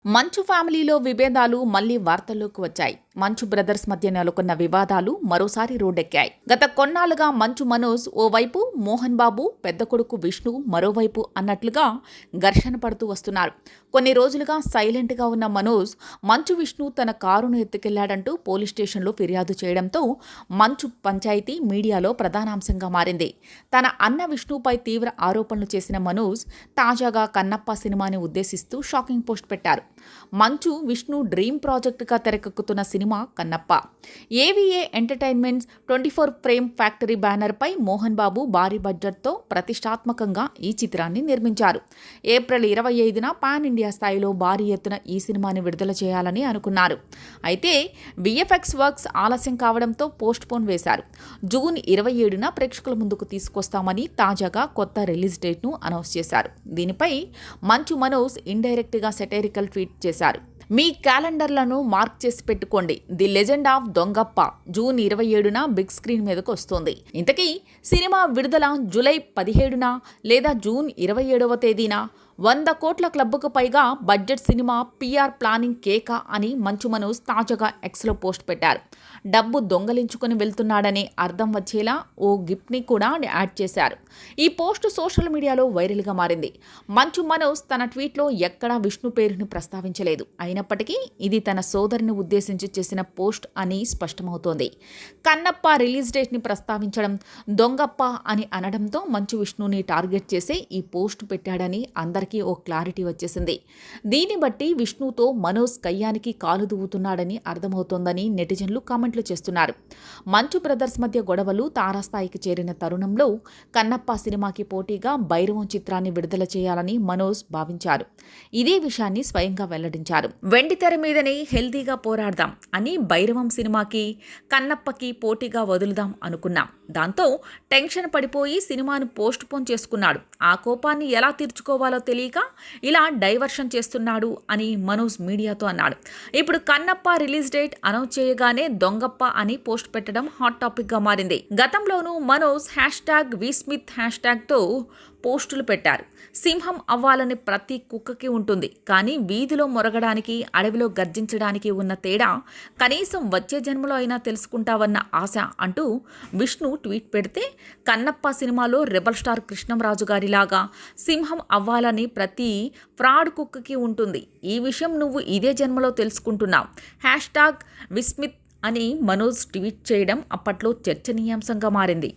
మంచు ఫ్యామిలీలో విభేదాలు మళ్లీ వార్తల్లోకి వచ్చాయి. మంచు బ్రదర్స్ మధ్య నెలకొన్న వివాదాలు మరోసారి రోడ్డెక్కాయి. గత కొన్నాళ్లుగా మంచు మనోజ్ ఓవైపు, మోహన్ బాబు పెద్ద కొడుకు విష్ణు మరోవైపు అన్నట్లుగా ఘర్షణ పడుతూ వస్తున్నారు. కొన్ని రోజులుగా సైలెంట్గా ఉన్న మనోజ్ మంచు విష్ణు తన కారును ఎత్తుకెళ్లాడంటూ పోలీస్ స్టేషన్లో ఫిర్యాదు చేయడంతో మంచు పంచాయతీ మీడియాలో ప్రధానాంశంగా మారింది. తన అన్న విష్ణుపై తీవ్ర ఆరోపణలు చేసిన మనోజ్ తాజాగా కన్నప్ప సినిమాని ఉద్దేశిస్తూ షాకింగ్ పోస్ట్ పెట్టారు. మంచు విష్ణు డ్రీమ్ ప్రాజెక్టుగా తెరకెక్కుతున్న సినిమా కన్నప్ప. ఏవిఏ ఎంటర్టైన్మెంట్స్ 24 ఫ్రేమ్ ఫ్యాక్టరీ బ్యానర్పై మోహన్ బాబు భారీ బడ్జెట్తో ప్రతిష్టాత్మకంగా ఈ చిత్రాన్ని నిర్మించారు. ఏప్రిల్ 25న పాన్ ఇండియా స్థాయిలో భారీ ఎత్తున ఈ సినిమాని విడుదల చేయాలని అనుకున్నారు. అయితే విఎఫ్ఎక్స్ వర్క్స్ ఆలస్యం కావడంతో పోస్ట్ పోన్ వేశారు. జూన్ 27న ప్రేక్షకుల ముందుకు తీసుకొస్తామని తాజాగా కొత్త రిలీజ్ డేట్ను అనౌన్స్ చేశారు. దీనిపై మంచు మనోజ్ ఇండైరెక్ట్గా సెటైరికల్ ట్వీట్ చేశారు. మీ క్యాలెండర్లను మార్క్ చేసి పెట్టుకోండి. The legend of Dongappa June 27న బిగ్ స్క్రీన్ మీదకు వస్తుంది. ఇంతకీ సినిమా విడుదల జూలై 17న లేదా జూన్ 27వ తేదీన 100 కోట్ల క్లబ్కు పైగా బడ్జెట్ సినిమా పీఆర్ ప్లానింగ్ కేక అని మంచు మనోజ్ తాజాగా ఎక్స్లో పోస్ట్ పెట్టారు. డబ్బు దొంగలించుకుని వెళ్తున్నాడనే అర్థం వచ్చేలా ఓ గిఫ్ట్ని కూడా యాడ్ చేశారు. ఈ పోస్ట్ సోషల్ మీడియాలో వైరల్గా మారింది. మంచు మనోజ్ తన ట్వీట్లో ఎక్కడా విష్ణు పేరుని ప్రస్తావించలేదు. అయినప్పటికీ ఇది తన సోదరిని ఉద్దేశించి చేసిన పోస్ట్ అని స్పష్టమవుతోంది. కన్నప్ప రిలీజ్ డేట్ని ప్రస్తావించడం, దొంగప్ప అని అనడంతో మంచు విష్ణుని టార్గెట్ చేసే ఈ పోస్ట్ పెట్టాడని అందరికీ ఓ క్లారిటీ వచ్చేసింది. దీన్ని బట్టి విష్ణుతో మనోజ్ కయ్యానికి కాలు దువ్వుతున్నాడని అర్థమవుతోందని నెటిజన్లు కామెంట్లు చేస్తున్నారు. మంచు బ్రదర్స్ మధ్య గొడవలు తారాస్థాయికి చేరిన తరుణంలో కన్నప్ప సినిమాకి పోటీగా భైరవం చిత్రాన్ని విడుదల చేయాలని మనోజ్ భావించారు. ఇదే విషయాన్ని స్వయంగా వెల్లడించారు. వెండితెర మీదనే హెల్దీగా పోరాడదాం అని భైరవం సినిమాకి కన్నప్పకి పోటీగా వదులుదాం అనుకున్నాం. దాంతో టెన్షన్ పడిపోయి సినిమాను పోస్ట్ పోన్ చేసుకున్నాడు. ఆ కోపాన్ని ఎలా తీర్చుకోవాలో తెలియక ఇలా డైవర్షన్ చేస్తున్నాడు అని మనోజ్ మీడియాతో అన్నాడు. ఇప్పుడు కన్నప్ప రిలీజ్ డేట్ అనౌన్స్ చేయగానే దొంగప్ప అని పోస్ట్ పెట్టడం హాట్ టాపిక్గా మారింది. గతంలోనూ మనోజ్ #వీస్మిత్ హ్యాష్ట్యాగ్తో పోస్టులు పెట్టారు. సింహం అవ్వాలని ప్రతి కుక్కకి ఉంటుంది, కానీ వీధిలో మొరగడానికి, అడవిలో గర్జించడానికి ఉన్న తేడా కనీసం వచ్చే జన్మలో అయినా తెలుసుకుంటావన్న ఆశ అంటూ విష్ణు ట్వీట్ పెడితే, కన్నప్ప సినిమాలో రెబల్ స్టార్ కృష్ణంరాజు గారిలాగా సింహం అవ్వాలని ప్రతి ఫ్రాడ్ కుక్కకి ఉంటుంది. ఈ విషయం నువ్వు ఇదే జన్మలో తెలుసుకుంటున్నావు. #విస్మిత్ అని మనోజ్ ట్వీట్ చేయడం అప్పట్లో చర్చనీయాంశంగా మారింది.